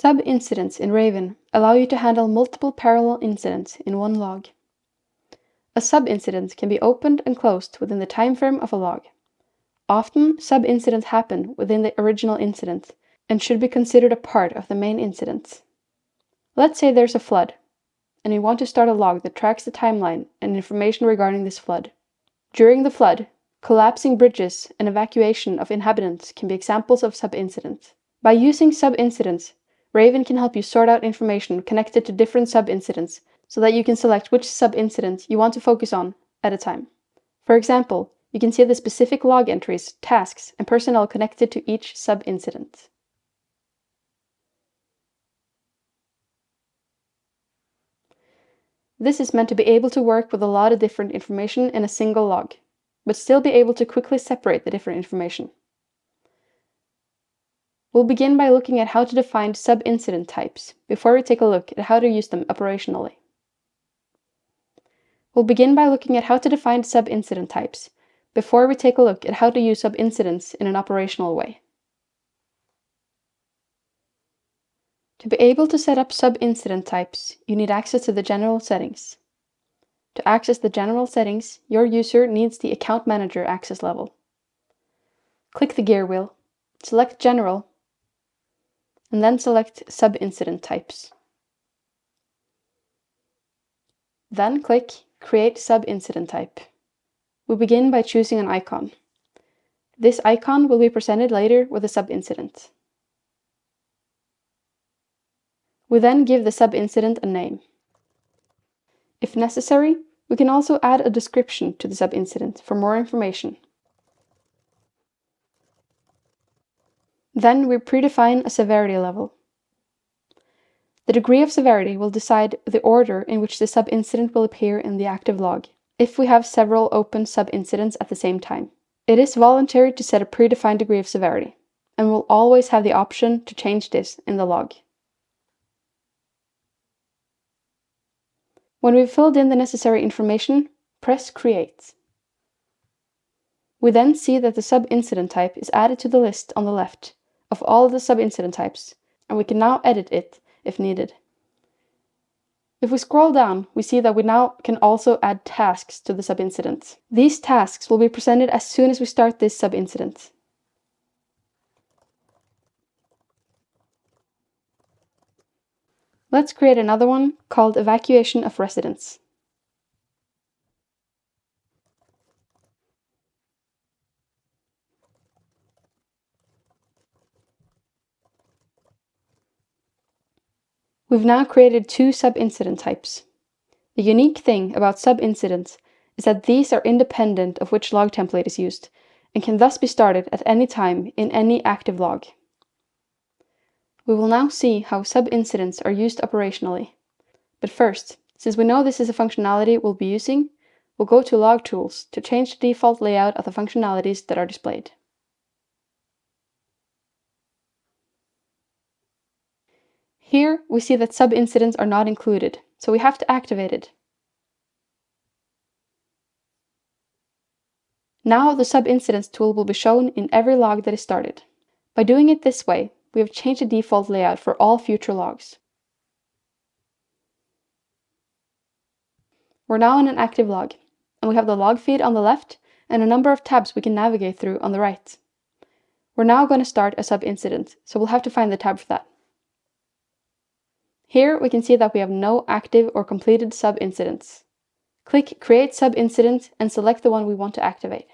Sub-incidents in RAYVN allow you to handle multiple parallel incidents in one log. A sub-incident can be opened and closed within the time frame of a log. Often, sub-incidents happen within the original incident and should be considered a part of the main incident. Let's say there's a flood, and you want to start a log that tracks the timeline and information regarding this flood. During the flood, collapsing bridges and evacuation of inhabitants can be examples of sub-incidents. By using sub-incidents, RAYVN can help you sort out information connected to different sub-incidents so that you can select which sub-incident you want to focus on at a time. For example, you can see the specific log entries, tasks, and personnel connected to each sub-incident. This is meant to be able to work with a lot of different information in a single log, but still be able to quickly separate the different information. We'll begin by looking at how to define sub-incident types before we take a look at how to use them operationally. We'll begin by looking at how to define sub-incident types before we take a look at how to use sub-incidents in an operational way. To be able to set up sub-incident types, you need access to the general settings. To access the general settings, your user needs the Account Manager access level. Click the gear wheel, select General, and then select Sub-incident Types. Then click Create Sub-incident Type. We begin by choosing an icon. This icon will be presented later with a sub-incident. We then give the sub-incident a name. If necessary, we can also add a description to the sub-incident for more information. Then we predefine a severity level. The degree of severity will decide the order in which the sub-incident will appear in the active log, if we have several open sub-incidents at the same time. It is voluntary to set a predefined degree of severity, and we'll always have the option to change this in the log. When we've filled in the necessary information, press Create. We then see that the sub-incident type is added to the list on the left of all of the sub-incident types, and we can now edit it if needed. If we scroll down, we see that we now can also add tasks to the sub-incident. These tasks will be presented as soon as we start this sub-incident. Let's create another one called Evacuation of Residents. We've now created two sub-incident types. The unique thing about sub-incidents is that these are independent of which log template is used, and can thus be started at any time in any active log. We will now see how sub-incidents are used operationally. But first, since we know this is a functionality we'll be using, we'll go to Log Tools to change the default layout of the functionalities that are displayed. Here, we see that sub-incidents are not included, so we have to activate it. Now the sub-incidents tool will be shown in every log that is started. By doing it this way, we have changed the default layout for all future logs. We're now in an active log, and we have the log feed on the left and a number of tabs we can navigate through on the right. We're now going to start a sub-incident, so we'll have to find the tab for that. Here we can see that we have no active or completed sub-incidents. Click Create Sub-incident and select the one we want to activate.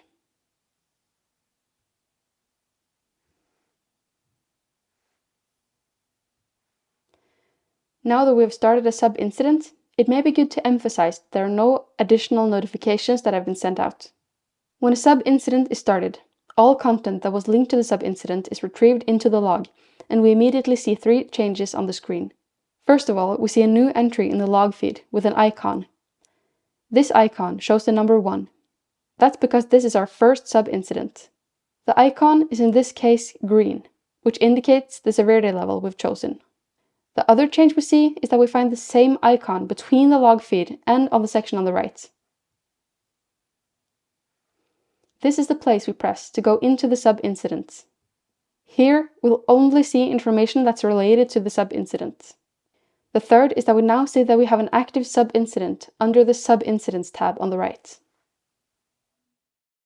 Now that we have started a sub-incident, it may be good to emphasize that there are no additional notifications that have been sent out. When a sub-incident is started, all content that was linked to the sub-incident is retrieved into the log, and we immediately see 3 changes on the screen. First of all, we see a new entry in the log feed with an icon. This icon shows the number 1. That's because this is our first sub-incident. The icon is in this case green, which indicates the severity level we've chosen. The other change we see is that we find the same icon between the log feed and on the section on the right. This is the place we press to go into the sub-incident. Here, we'll only see information that's related to the sub-incident. The third is that we now see that we have an active sub-incident under the Sub-Incidents tab on the right.